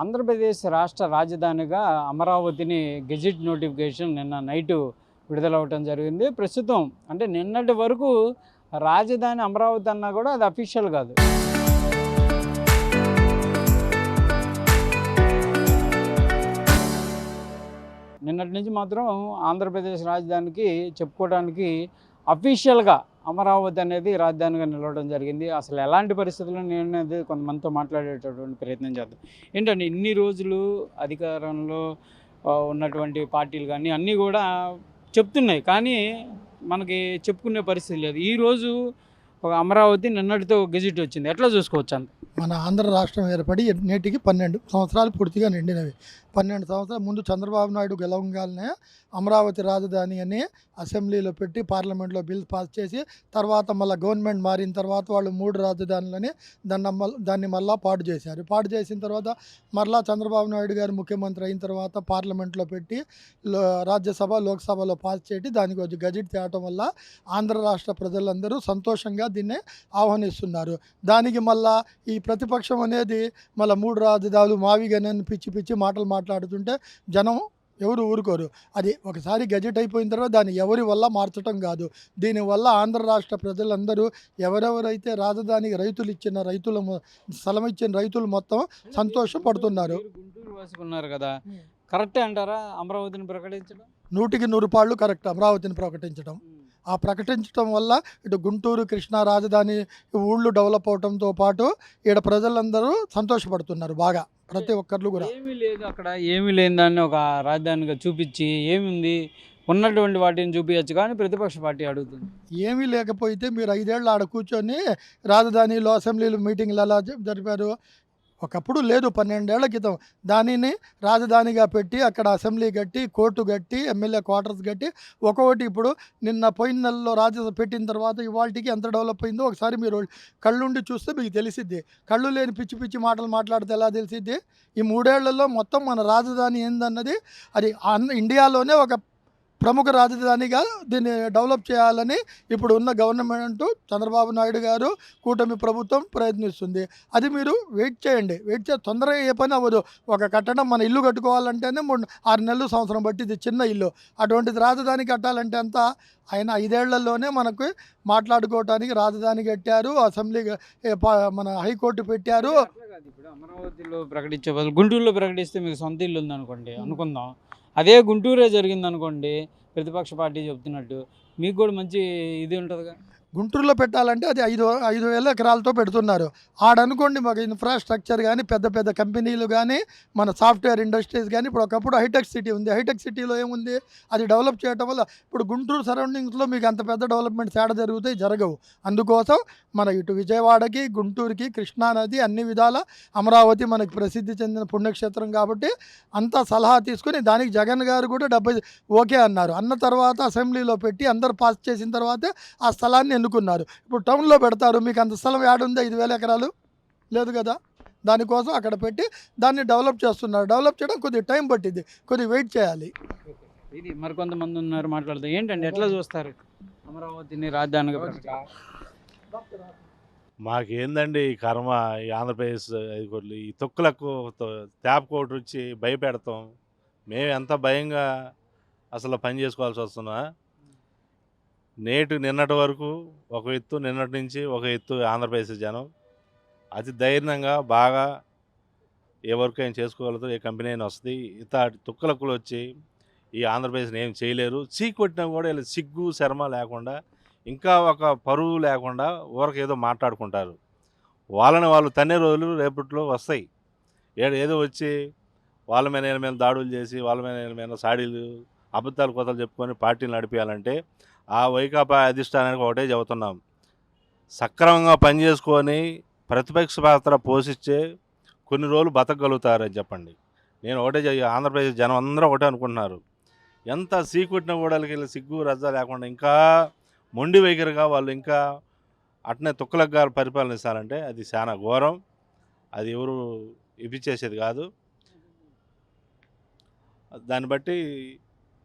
ఆంధ్రప్రదేశ్ రాష్ట్ర రాజధానిగా అమరావతిని గెజిట్ నోటిఫికేషన్ నిన్న నైటు విడుదలవ్వటం జరిగింది. ప్రస్తుతం అంటే నిన్నటి వరకు రాజధాని అమరావతి అన్నా కూడా అది అఫీషియల్ కాదు. నిన్నటి నుంచి మాత్రం ఆంధ్రప్రదేశ్ రాజధానికి చెప్పుకోవడానికి అఫీషియల్గా అమరావతి అనేది రాజధానిగా నిలవడం జరిగింది. అసలు ఎలాంటి పరిస్థితుల్లో నేను అనేది కొంతమందితో మాట్లాడేటటువంటి ప్రయత్నం చేద్దాం. ఏంటంటే ఇన్ని రోజులు అధికారంలో ఉన్నటువంటి పార్టీలు కానీ అన్నీ కూడా చెప్తున్నాయి, కానీ మనకి చెప్పుకునే పరిస్థితి లేదు. ఈరోజు ఒక అమరావతి నిన్నటితో గెజిట్ వచ్చింది. ఎట్లా చూసుకోవచ్చు అంత? మన ఆంధ్ర రాష్ట్రం ఏర్పడి నేటికి 12 సంవత్సరాలు పూర్తిగా నిండినవి. 12 సంవత్సరాల ముందు చంద్రబాబు నాయుడు గెలవంగానే అమరావతి రాజధాని అని అసెంబ్లీలో పెట్టి పార్లమెంట్లో బిల్ పాస్ చేసి తర్వాత మళ్ళీ గవర్నమెంట్ మారిన తర్వాత వాళ్ళు 3 రాజధానులని దాన్ని మళ్ళీ పాడు చేశారు. పాడు చేసిన తర్వాత మరలా చంద్రబాబు నాయుడు గారు ముఖ్యమంత్రి అయిన తర్వాత పార్లమెంట్లో పెట్టి రాజ్యసభ లోక్సభలో పాస్ చేసి దానికి వచ్చి గజెట్ తేవటం వల్ల ఆంధ్ర రాష్ట్ర ప్రజలందరూ సంతోషంగా దీన్ని ఆహ్వానిస్తున్నారు. దానికి మళ్ళా ఈ ప్రతిపక్షం అనేది మళ్ళీ 3 రాజధానులు మావిగానని పిచ్చి పిచ్చి మాటలు మాట్లాడుతుంటే జనం ఎవరు ఊరుకోరు. అది ఒకసారి గజెట్ అయిపోయిన తర్వాత దాన్ని ఎవరి వల్ల మార్చడం కాదు. దీనివల్ల ఆంధ్ర రాష్ట్ర ప్రజలందరూ ఎవరెవరైతే రాజధానికి స్థలం ఇచ్చిన రైతులు మొత్తం సంతోషపడుతున్నారు. గుంటూరు వాసుకున్నారు కదా, కరెక్టే అంటారా అమరావతిని ప్రకటించడం? 100కి 100 కరెక్ట్ అమరావతిని ప్రకటించడం. ఆ ప్రకటించడం వల్ల ఇటు గుంటూరు కృష్ణా రాజధాని ఊళ్ళు డెవలప్ అవడంతో పాటు ఇక్కడ ప్రజలందరూ సంతోషపడుతున్నారు బాగా, ప్రతి ఒక్కరు కూడా. ఏమీ లేదు అక్కడ, ఏమీ లేని దాన్ని ఒక రాజధానిగా చూపించి ఏముంది ఉన్నటువంటి వాటిని చూపించచ్చు, కానీ ప్రతిపక్ష పార్టీ అడుగుతుంది. ఏమీ లేకపోతే మీరు 5 ఏళ్ళు ఆడ కూర్చొని రాజధానిలో అసెంబ్లీలో మీటింగ్లు ఎలా జరిపారు? ఒకప్పుడు లేదు, 12 ఏళ్ల క్రితం దానిని రాజధానిగా పెట్టి అక్కడ అసెంబ్లీ కట్టి కోర్టు కట్టి ఎమ్మెల్యే క్వార్టర్స్ కట్టి ఒక్కొక్కటి ఇప్పుడు నిన్న పోయిన నెలలో రాజ్యసభ పెట్టిన తర్వాత ఇవాళకి ఎంత డెవలప్ అయిందో ఒకసారి మీరు కళ్ళుండి చూస్తే మీకు తెలిసిద్ది. కళ్ళు లేని పిచ్చి పిచ్చి మాటలు మాట్లాడితే ఎలా తెలిసిద్ది? ఈ 3 ఏళ్లలో మొత్తం మన రాజధాని ఏందన్నది అది ఇండియాలోనే ఒక ప్రముఖ రాజధానిగా దీన్ని డెవలప్ చేయాలని ఇప్పుడు ఉన్న గవర్నమెంట్ చంద్రబాబు నాయుడు గారు కూటమి ప్రభుత్వం ప్రయత్నిస్తుంది. అది మీరు వెయిట్ చేయండి. తొందరగా ఏ పని అవ్వదు. ఒక కట్టడం మన ఇల్లు కట్టుకోవాలంటేనే 6 నెలలు సంవత్సరం పట్టింది చిన్న ఇల్లు. అటువంటిది రాజధాని కట్టాలంటే అంతా ఆయన 5 ఏళ్లలోనే మనకు మాట్లాడుకోవటానికి రాజధాని కట్టారు, అసెంబ్లీ మన హైకోర్టు పెట్టారు. ఇప్పుడు అమరావతిలో ప్రకటించే బదులు గుంటూరులో ప్రకటిస్తే మీకు సొంత ఇల్లు ఉందనుకోండి, అనుకుందాం, అదే గుంటూరే జరిగిందనుకోండి, ప్రతిపక్ష పార్టీ చెప్తున్నట్టు మీకు కూడా మంచి ఇది ఉంటుందిగా. గుంటూరులో పెట్టాలంటే అది 5,000 ఎకరాలతో పెడుతున్నారు. ఆడనుకోండి మాకు ఇన్ఫ్రాస్ట్రక్చర్ కానీ పెద్ద పెద్ద కంపెనీలు కానీ మన సాఫ్ట్వేర్ ఇండస్ట్రీస్ కానీ ఇప్పుడు ఒకప్పుడు హైటెక్ సిటీ ఉంది. హైటెక్ సిటీలో ఏముంది? అది డెవలప్ చేయడం వల్ల ఇప్పుడు గుంటూరు సరౌండింగ్స్లో మీకు అంత పెద్ద డెవలప్మెంట్స్ ఏడ జరుగుతాయి? జరగవు. అందుకోసం మన ఇటు విజయవాడకి గుంటూరుకి కృష్ణా నది అన్ని విధాల అమరావతి మనకి ప్రసిద్ధి చెందిన పుణ్యక్షేత్రం కాబట్టి అంతా సలహా తీసుకుని దానికి జగన్ గారు కూడా 70 ఓకే అన్నారు. అన్న తర్వాత అసెంబ్లీలో పెట్టి అందరు పాస్ చేసిన తర్వాత ఆ స్థలాన్ని ఎన్నుకున్నారు. ఇప్పుడు టౌన్లో పెడతారు, మీకు అంత స్థలం ఏడుంది? 5,000 ఎకరాలు లేదు కదా. దానికోసం అక్కడ పెట్టి దాన్ని డెవలప్ చేస్తున్నారు. డెవలప్ చేయడం కొద్దిగా టైం పట్టింది, కొద్దిగా వెయిట్ చేయాలి. ఇది మరికొంతమంది ఉన్నారు మాట్లాడుతూ. ఏంటంటే ఎట్లా చూస్తారు అమరావతిని రాజధానిగా? మాకేందండి ఈ కర్మ, ఈ ఆంధ్రప్రదేశ్ అధికారులు ఈ తొక్కులకు తేపకోటు వచ్చి భయపెడతాం. మేము ఎంత భయంగా అసలు పని చేసుకోవాల్సి వస్తున్నా. నిన్నటి వరకు ఒక ఎత్తు, నిన్నటి నుంచి ఒక ఎత్తు ఆంధ్రప్రదేశ్ జనం అతి ధైర్యంగా బాగా ఏ వర్క్ అయినా చేసుకోగలుగుతారు, ఏ కంపెనీ అయినా వస్తుంది. తుక్కలక్కులు వచ్చి ఈ ఆంధ్రప్రదేశ్ని ఏం చేయలేరు. చీకొట్టినా కూడా ఇలా సిగ్గు శర్మ లేకుండా, ఇంకా ఒక పరువు లేకుండా ఊరికి ఏదో మాట్లాడుకుంటారు. వాళ్ళని వాళ్ళు తన్నే రోజులు రేపట్లో వస్తాయి. ఏదో వచ్చి వాళ్ళ మీద దాడులు చేసి వాళ్ళ మీద సాడీలు అబద్ధాలు కొత్తలు చెప్పుకొని పార్టీలు నడిపించాలంటే ఆ వైకాపా అధిష్టానానికి ఒకటే చెబుతున్నాం, సక్రమంగా పనిచేసుకొని ప్రతిపక్ష పాత్ర పోషించే కొన్ని రోజులు బతకగలుగుతారని చెప్పండి. నేను ఒకటే ఆంధ్రప్రదేశ్ జనం అందరూ ఒకటే అనుకుంటున్నారు. ఎంత సీకుట్టిన కూడా సిగ్గు రజ్జా లేకుండా ఇంకా మొండి వైఖరిగా వాళ్ళు ఇంకా అట్నే తుక్కలగ్గా పరిపాలన ఇస్తారంటే అది చాలా ఘోరం. అది ఎవరు ఇప్పించేసేది కాదు. దాన్ని బట్టి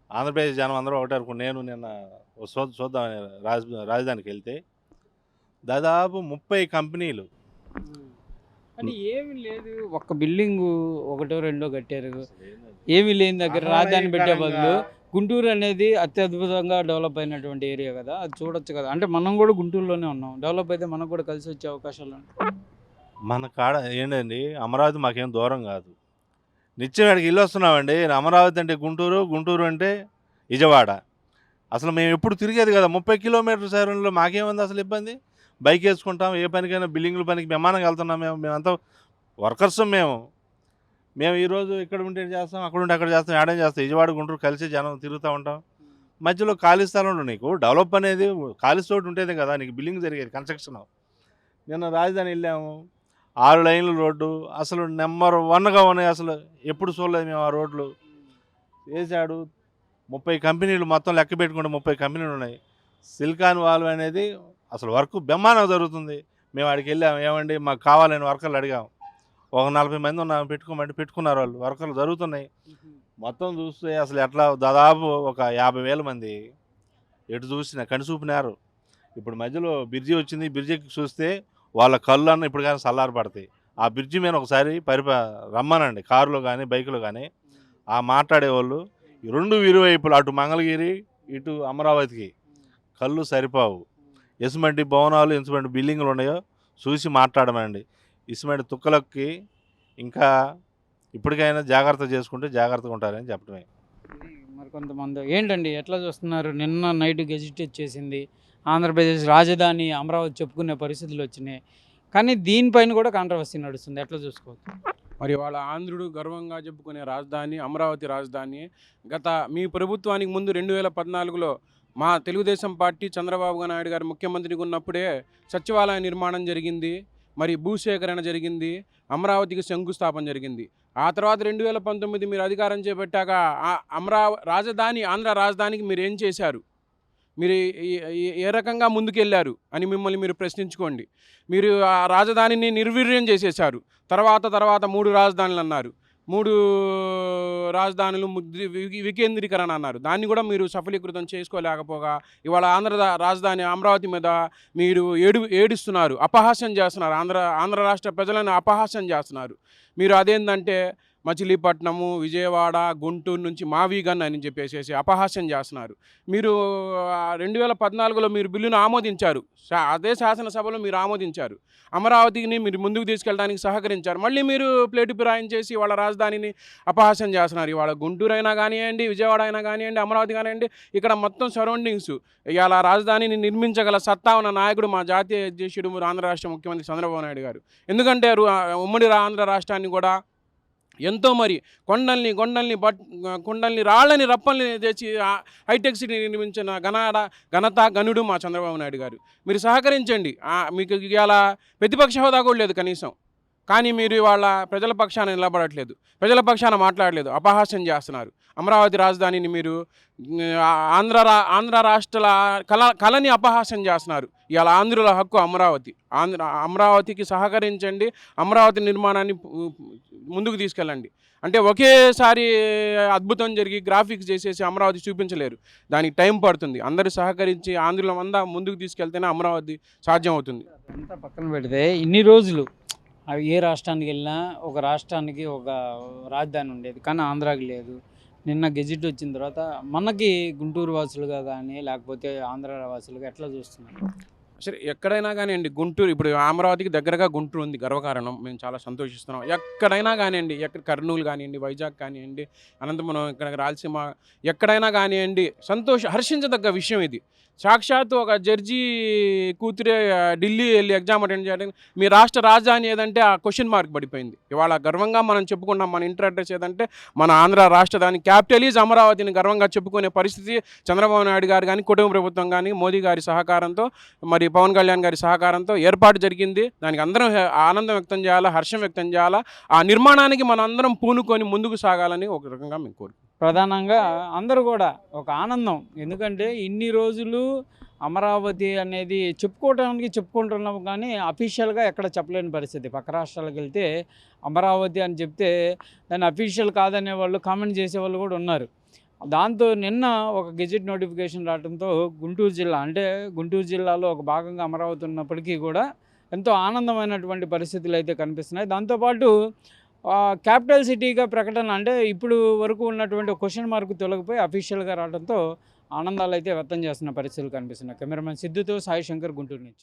ఆంధ్రప్రదేశ్ జనం అందరూ ఒకటే అనుకుని నేను నిన్న చూద్దామని రాజధానికి వెళ్తే దాదాపు 30 కంపెనీలు అంటే ఏమీ లేదు, ఒక్క బిల్డింగు ఒకటో రెండో కట్టారు, ఏమీ లేని దగ్గర రాజధాని పెట్టే బదులు గుంటూరు అనేది అత్యద్భుతంగా డెవలప్ అయినటువంటి ఏరియా కదా, అది చూడొచ్చు కదా. అంటే మనం కూడా గుంటూరులోనే ఉన్నాం, డెవలప్ అయితే మనకు కూడా కలిసి వచ్చే అవకాశాలు ఉంటాయి. మన కాడ ఏంటండి, అమరావతి మాకేం దూరం కాదు. నిత్యం ఇక్కడికి ఇల్లు వస్తున్నామండి. అమరావతి అంటే గుంటూరు, గుంటూరు అంటే విజయవాడ. అసలు మేము ఎప్పుడు తిరిగేది కదా, 30 కిలోమీటర్ సైరంలో మాకేముంది అసలు ఇబ్బంది. బైక్ వేసుకుంటాం, ఏ పనికైనా బిల్డింగ్ల పనికి విమానంగా వెళ్తున్నాం. మేమంతా వర్కర్స్. మేము ఈరోజు ఇక్కడ ఉంటే చేస్తాం, అక్కడ ఉంటే అక్కడ చేస్తాం, ఏడేం చేస్తాం. విజయవాడ గుంటూరు కలిసి జనం తిరుగుతూ ఉంటాం. మధ్యలో ఖాళీ స్థలంలో నీకు డెవలప్ అనేది ఖాళీ చోటు ఉంటేనే కదా నీకు బిల్డింగ్ జరిగేది, కన్స్ట్రక్షన్. నిన్న రాజధాని వెళ్ళాము, 6 లైన్ల రోడ్డు, అసలు నెంబర్ 1గా ఉన్నాయి. అసలు ఎప్పుడు చూడలేదు మేము ఆ రోడ్లు. వేసాడు 30 కంపెనీలు, మొత్తం లెక్క పెట్టుకుంటే 30 కంపెనీలు ఉన్నాయి. సిలికాన్ వాల్వ్ అనేది అసలు వర్క్ బ్రహ్మాండంగా జరుగుతుంది. మేము అక్కడికి వెళ్ళాము, ఏమండి మాకు కావాలని వర్కర్లు అడిగాము. ఒక 40 మంది ఉన్నాము, పెట్టుకోమంటే పెట్టుకున్నారు. వాళ్ళు వర్కర్లు జరుగుతున్నాయి. మొత్తం చూస్తే అసలు ఎట్లా దాదాపు ఒక 50,000 మంది ఎటు చూసిన కనిచూపినారు. ఇప్పుడు మధ్యలో బ్రిడ్జి వచ్చింది, బ్రిడ్జికి చూస్తే వాళ్ళ కళ్ళు అన్న ఇప్పుడు కానీ చల్లారి పడతాయి. ఆ బ్రిడ్జి మీద ఒకసారి రమ్మనండి, కారులో కానీ బైకులో కానీ. ఆ మాట్లాడేవాళ్ళు ఈ రెండు ఇరువైపులు, అటు మంగళగిరి ఇటు అమరావతికి కళ్ళు సరిపోవు. ఎసుమంటి భవనాలు, ఎసుమంటి బిల్డింగ్లు ఉన్నాయో చూసి మాట్లాడమండి. ఇసుమంటి తుక్కలకి ఇంకా ఇప్పటికైనా జాగ్రత్త చేసుకుంటే జాగ్రత్తగా ఉంటారని చెప్పడమే. మరి కొంతమంది ఏంటండి ఎట్లా చూస్తున్నారు, నిన్న నైట్ గెజిట్ వచ్చేసింది, ఆంధ్రప్రదేశ్ రాజధాని అమరావతి చెప్పుకునే పరిస్థితులు వచ్చినాయి, కానీ దీనిపైన కూడా కాంట్రవర్సీ నడుస్తుంది, ఎట్లా చూసుకోవచ్చు? మరి వాళ్ళ ఆంధ్రుడు గర్వంగా చెప్పుకునే రాజధాని అమరావతి రాజధాని. మీ ప్రభుత్వానికి ముందు 2014లో మా తెలుగుదేశం పార్టీ చంద్రబాబు నాయుడు గారు ముఖ్యమంత్రిగా ఉన్నప్పుడే సచివాలయ నిర్మాణం జరిగింది, మరి భూసేకరణ జరిగింది, అమరావతికి శంకుస్థాపన జరిగింది. ఆ తర్వాత 2019 మీరు అధికారం చేపట్టాక రాజధాని ఆంధ్ర రాజధానికి మీరు ఏం చేశారు, మీరు ఏ రకంగా ముందుకెళ్ళారు అని మిమ్మల్ని మీరు ప్రశ్నించుకోండి. మీరు ఆ రాజధానిని నిర్వీర్యం చేసేశారు. తర్వాత 3 రాజధానులు అన్నారు, 3 రాజధానులు వికేంద్రీకరణ అన్నారు. దాన్ని కూడా మీరు సఫలీకృతం చేసుకోలేకపోగా ఇవాళ రాజధాని అమరావతి మీద మీరు ఏడుస్తున్నారు, అపహాస్యం చేస్తున్నారు. ఆంధ్ర రాష్ట్ర ప్రజలను అపహాస్యం చేస్తున్నారు. మీరు అదేంటంటే మచిలీపట్నము, విజయవాడ, గుంటూరు నుంచి మావీగన్ అని చెప్పేసి అపహాస్యం చేస్తున్నారు. మీరు 2014లో మీరు బిల్లును ఆమోదించారు, అదే శాసనసభలో మీరు ఆమోదించారు. అమరావతిని మీరు ముందుకు తీసుకెళ్ళడానికి సహకరించారు. మళ్ళీ మీరు ప్లేటు ఫిరాయించేసి వాళ్ళ రాజధానిని అపహాస్యం చేస్తున్నారు. ఇవాళ గుంటూరు అయినా కానివ్వండి, విజయవాడ అయినా కానివ్వండి, అమరావతి కానివ్వండి, ఇక్కడ మొత్తం సరౌండింగ్స్ ఇవాళ రాజధానిని నిర్మించగల సత్తా ఉన్న నాయకుడు మా జాతీయ అధ్యక్షుడు ఆంధ్ర రాష్ట్ర ముఖ్యమంత్రి చంద్రబాబు నాయుడు గారు. ఎందుకంటే ఉమ్మడి ఆంధ్ర రాష్ట్రాన్ని కూడా ఎంతో మరి కొండల్ని రాళ్ళని రప్పల్ని తెచ్చి హైటెక్ సిటీ నిర్మించిన ఘనత గనుడు మా చంద్రబాబు నాయుడు గారు. మీరు సహకరించండి. మీకు ఇవాళ ప్రతిపక్ష హోదా కూడా లేదు కనీసం, కానీ మీరు ఇవాళ ప్రజల పక్షాన నిలబడట్లేదు, ప్రజల పక్షాన మాట్లాడలేదు, అపహాస్యం చేస్తున్నారు. అమరావతి రాజధానిని మీరు ఆంధ్ర రాష్ట్రాల కళని అపహాస్యం చేస్తున్నారు. ఇవాళ ఆంధ్రుల హక్కు అమరావతికి సహకరించండి, అమరావతి నిర్మాణాన్ని ముందుకు తీసుకెళ్ళండి. అంటే ఒకేసారి అద్భుతం జరిగి గ్రాఫిక్స్ చేసేసి అమరావతి చూపించలేరు, దానికి టైం పడుతుంది. అందరూ సహకరించి ఆంధ్రులమంతా ముందుకు తీసుకెళ్తేనే అమరావతి సాధ్యం అవుతుంది. అంతా పక్కన పెడితే ఇన్ని రోజులు అవి ఏ రాష్ట్రానికి వెళ్ళినా ఒక రాష్ట్రానికి ఒక రాజధాని ఉండేది, కానీ ఆంధ్రాకి లేదు. నిన్న గెజిట్ వచ్చిన తర్వాత మనకి గుంటూరు వాసులుగా కానీ లేకపోతే ఆంధ్ర వాసులుగా ఎట్లా చూస్తున్నారు? సరే, ఎక్కడైనా కానివ్వండి, గుంటూరు ఇప్పుడు అమరావతికి దగ్గరగా గుంటూరు ఉంది, గర్వకారణం. మేము చాలా సంతోషిస్తున్నాం. ఎక్కడైనా కానివ్వండి, కర్నూలు కానివ్వండి, వైజాగ్ కానివ్వండి, అనంతపురం, ఇక్కడ రాయలసీమ, ఎక్కడైనా కానివ్వండి, హర్షించదగ్గ విషయం ఇది. సాక్షాత్తు ఒక జడ్జి కూతురే ఢిల్లీ వెళ్ళి ఎగ్జామ్ అటెండ్ చేయడానికి మీ రాష్ట్ర రాజధాని ఏదంటే ఆ క్వశ్చన్ మార్క్ పడిపోయింది. ఇవాళ గర్వంగా మనం చెప్పుకున్నాం, మన ఇంటర్ అడ్రస్ ఏదంటే మన ఆంధ్ర రాష్ట్రధాని క్యాపిటల్ ఈజ్ అమరావతిని గర్వంగా చెప్పుకునే పరిస్థితి చంద్రబాబు నాయుడు గారు కానీ, కుటుంబ ప్రభుత్వం కానీ, మోదీ గారి సహకారంతో, మరి పవన్ కళ్యాణ్ గారి సహకారంతో ఏర్పాటు జరిగింది. దానికి అందరం ఆనందం వ్యక్తం చేయాలా, హర్షం వ్యక్తం చేయాలా. ఆ నిర్మాణానికి మనం అందరం పూనుకొని ముందుకు సాగాలని ఒక రకంగా మేము కోరుకుంటున్నాం. ప్రధానంగా అందరూ కూడా ఒక ఆనందం, ఎందుకంటే ఇన్ని రోజులు అమరావతి అనేది చెప్పుకుంటున్నాము, కానీ అఫీషియల్గా ఎక్కడ చెప్పలేని పరిస్థితి. పక్క రాష్ట్రాలకు వెళ్తే అమరావతి అని చెప్తే దాన్ని అఫీషియల్ కాదనే వాళ్ళు కామెంట్ చేసేవాళ్ళు కూడా ఉన్నారు. దాంతో నిన్న ఒక గెజిట్ నోటిఫికేషన్ రావడంతో గుంటూరు జిల్లాలో ఒక భాగంగా అమరావతి ఉన్నప్పటికీ కూడా ఎంతో ఆనందమైనటువంటి పరిస్థితులు అయితే కనిపిస్తున్నాయి. దాంతోపాటు క్యాపిటల్ సిటీగా ప్రకటన అంటే ఇప్పుడు వరకు ఉన్నటువంటి క్వశ్చన్ మార్క్ తొలగిపోయి అఫీషియల్గా రావడంతో ఆనందాలు అయితే వ్యక్తం చేస్తున్న పరిస్థితులు కనిపిస్తున్నాయి. కెమెరామెన్ సిద్ధుతో సాయి శంకర్, గుంటూరు నుంచి.